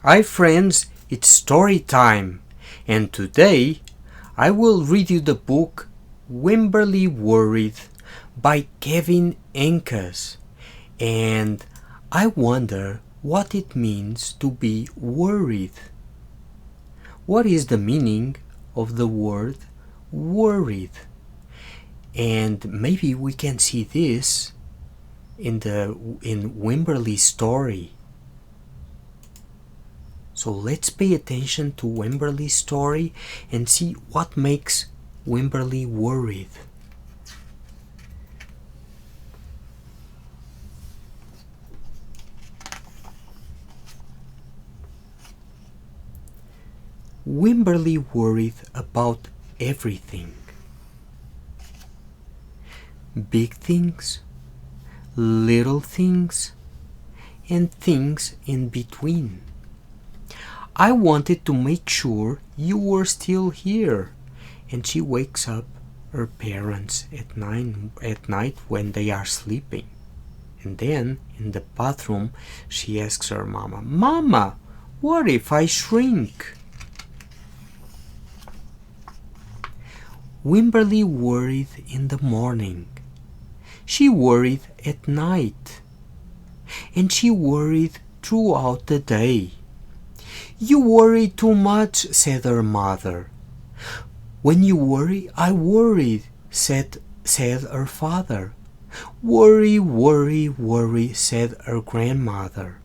Hi friends, it's story time, and today I will read you the book Wemberly Worried by Kevin Henkes, and I wonder what it means to be worried. What is the meaning of the word worried? And maybe we can see this in Wemberly's story. So let's pay attention to Wemberly's story and see what makes Wemberly worried. Wemberly worried about everything. Big things, little things, and things in between. I wanted to make sure you were still here. And she wakes up her parents at night when they are sleeping. And then in the bathroom she asks her mama, "Mama, what if I shrink?" Wimberly worried in the morning. She worried at night. And she worried throughout the day. "You worry too much," said her mother. "When you worry, I worry," said her father. "Worry, worry, worry," said her grandmother.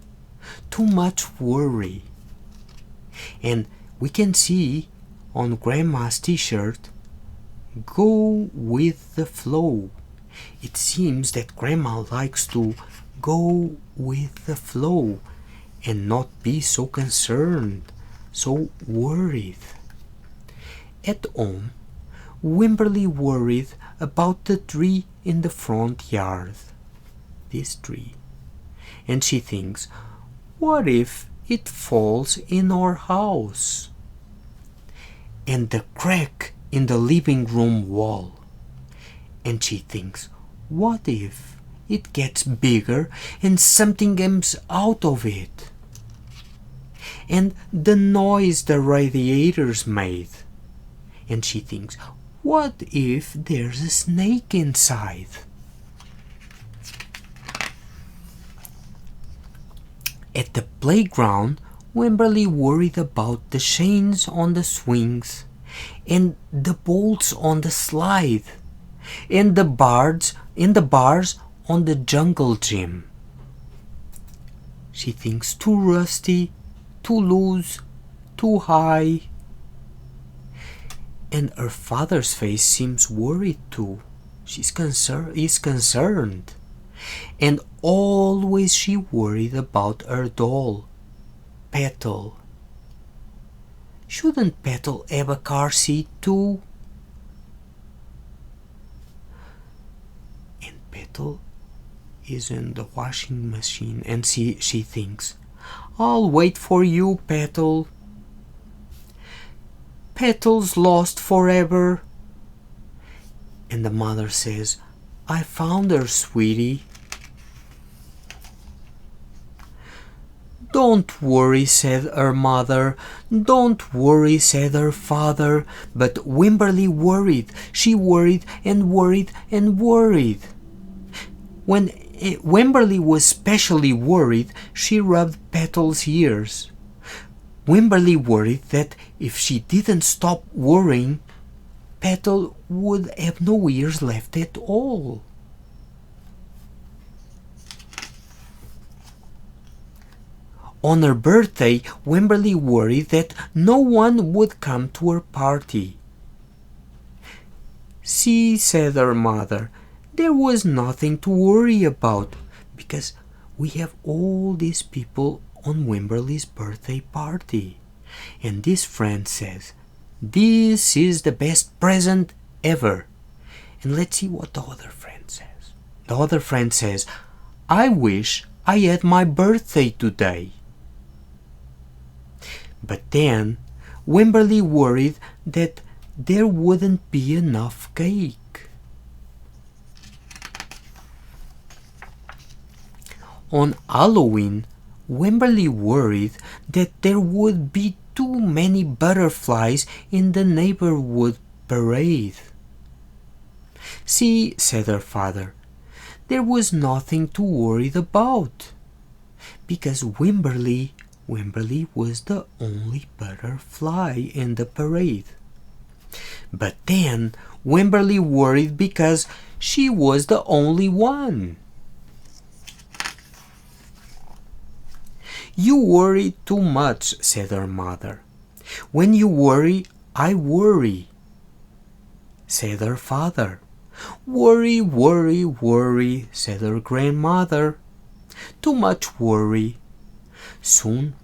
Too much worry. And we can see on Grandma's t-shirt, "Go with the flow." It seems that Grandma likes to go with the flow and not be so concerned, so worried. At home, Wimberly worried about the tree in the front yard. This tree. And she thinks, what if it falls in our house? And the crack in the living room wall. And she thinks, what if it gets bigger and something comes out of it? And the noise the radiators made. And she thinks, what if there's a snake inside? At the playground, Wemberly worried about the chains on the swings and the bolts on the slide and the bars on the jungle gym. She thinks too rusty, too loose, too high. And her father's face seems worried too. He's concerned. And always she worried about her doll, Petal. Shouldn't Petal have a car seat too? And Petal is in the washing machine and she thinks, I'll wait for you, Petal. Petal's lost forever. And the mother says, I found her, sweetie. Don't worry, said her mother. Don't worry, said her father. But Wimberly worried. She worried and worried and worried. When Wimberly was specially worried, she rubbed Petal's ears. Wimberly worried that if she didn't stop worrying, Petal would have no ears left at all. On her birthday, Wimberly worried that no one would come to her party. See, said her mother, there was nothing to worry about because we have all these people on Wimberly's birthday party. And this friend says, this is the best present ever. And let's see what the other friend says. The other friend says, I wish I had my birthday today. But then Wimberly worried that there wouldn't be enough cake. On Halloween, Wemberly worried that there would be too many butterflies in the neighborhood parade. See, said her father, there was nothing to worry about, because Wemberly was the only butterfly in the parade. But then Wemberly worried because she was the only one. You worry too much, said her mother. When you worry, I worry, said her father. Worry, worry, worry, said her grandmother. Too much worry. Soon,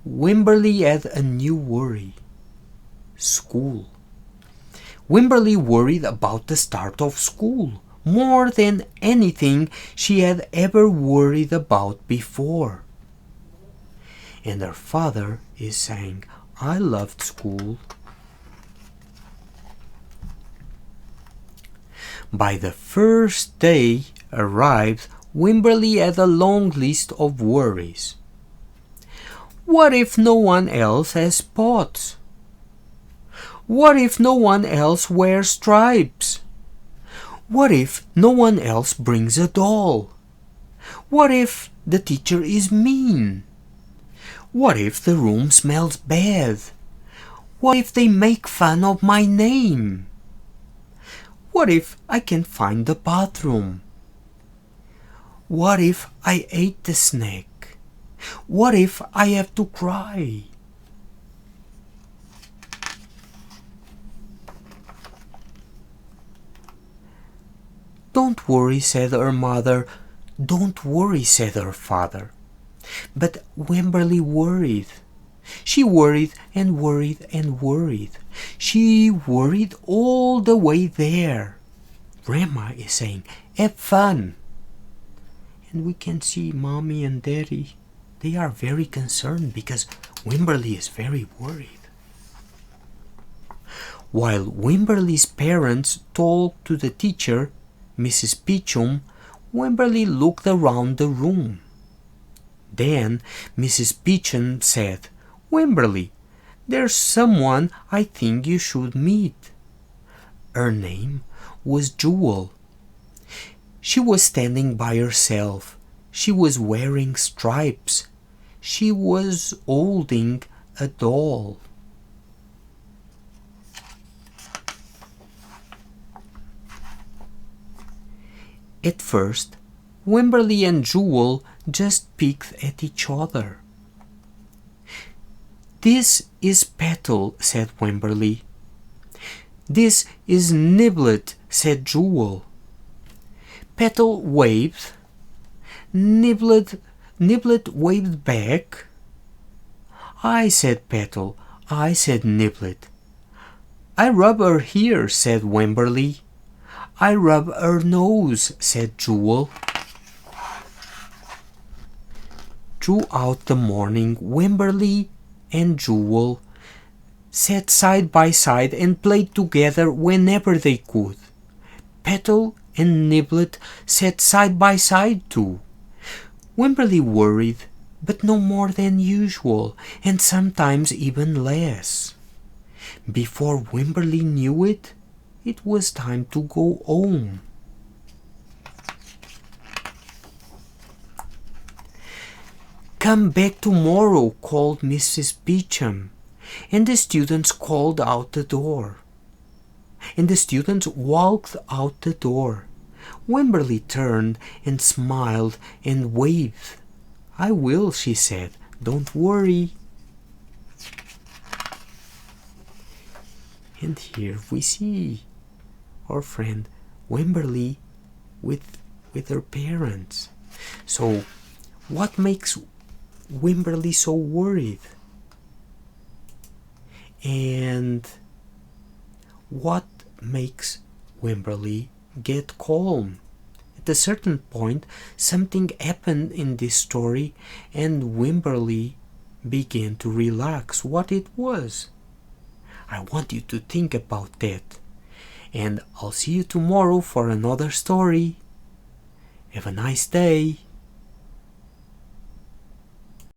Wemberly had a new worry. School. Wemberly worried about the start of school more than anything she had ever worried about before. And her father is saying, I loved school. By the first day arrived, Wemberly had a long list of worries. What if no one else has spots? What if no one else wears stripes? What if no one else brings a doll? What if the teacher is mean? What if the room smells bad? What if they make fun of my name? What if I can't find the bathroom? What if I ate the snack? What if I have to cry? Don't worry, said her mother. Don't worry, said her father. But Wemberly worried. She worried and worried and worried. She worried all the way there. Grandma is saying, have fun. And we can see Mommy and Daddy. They are very concerned because Wemberly is very worried. While Wemberly's parents talked to the teacher, Mrs. Peachum, Wemberly looked around the room. Then Mrs. Peachum said, Wemberly, there's someone I think you should meet. Her name was Jewel. She was standing by herself. She was wearing stripes. She was holding a doll. At first, Wemberly and Jewel just peeked at each other. This is Petal, said Wemberly. This is Niblet, said Jewel. Petal waved. Niblet waved back. I, said Petal. I, said Niblet. I rub her here, said Wemberly. I rub her nose, said Jewel. Throughout the morning, Wemberly and Jewel sat side by side and played together whenever they could. Petal and Niblet sat side by side too. Wemberly worried, but no more than usual, and sometimes even less. Before Wemberly knew it, it was time to go home. Come back tomorrow, called Mrs. Peachum, and the students called out the door. And the students walked out the door. Wemberly turned and smiled and waved. I will, she said. Don't worry. And here we see our friend Wemberly with her parents. So what makes Wemberly so worried? And what makes Wemberly get calm? At a certain point, something happened in this story and Wemberly began to relax. What it was? I want you to think about that. And I'll see you tomorrow for another story. Have a nice day.